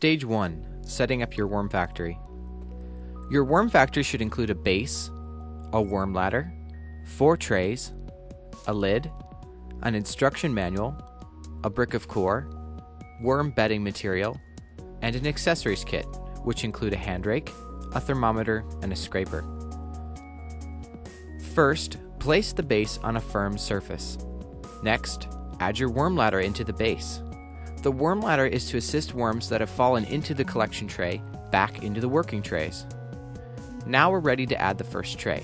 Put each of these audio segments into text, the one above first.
Stage 1. Setting up your worm factory. Your worm factory should include a base, a worm ladder, 4 trays, a lid, an instruction manual, a brick of core, worm bedding material, and an accessories kit, which include a hand rake, a thermometer, and a scraper. First, place the base on a firm surface. Next, add your worm ladder into the base. The worm ladder is to assist worms that have fallen into the collection tray back into the working trays. Now we're ready to add the first tray.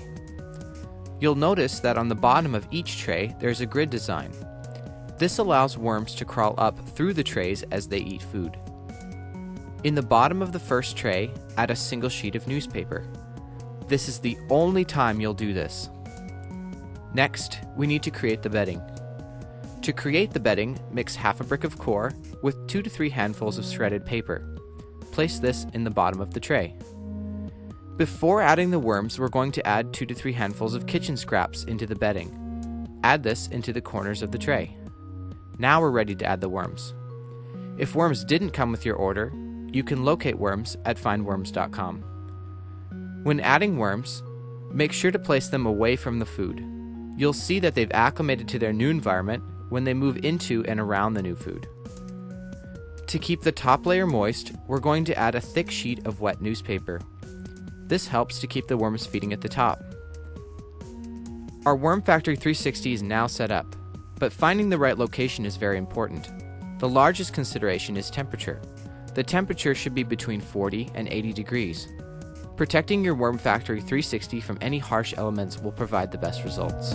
You'll notice that on the bottom of each tray there's a grid design. This allows worms to crawl up through the trays as they eat food. In the bottom of the first tray, add a single sheet of newspaper. This is the only time you'll do this. Next, we need to create the bedding. To create the bedding, mix half a brick of core with 2 to 3 handfuls of shredded paper. Place this in the bottom of the tray. Before adding the worms, we're going to add 2 to 3 handfuls of kitchen scraps into the bedding. Add this into the corners of the tray. Now we're ready to add the worms. If worms didn't come with your order, you can locate worms at findworms.com. When adding worms, make sure to place them away from the food. You'll see that they've acclimated to their new environment when they move into and around the new food. To keep the top layer moist, we're going to add a thick sheet of wet newspaper. This helps to keep the worms feeding at the top. Our Worm Factory 360 is now set up, but finding the right location is very important. The largest consideration is temperature. The temperature should be between 40 and 80 degrees. Protecting your Worm Factory 360 from any harsh elements will provide the best results.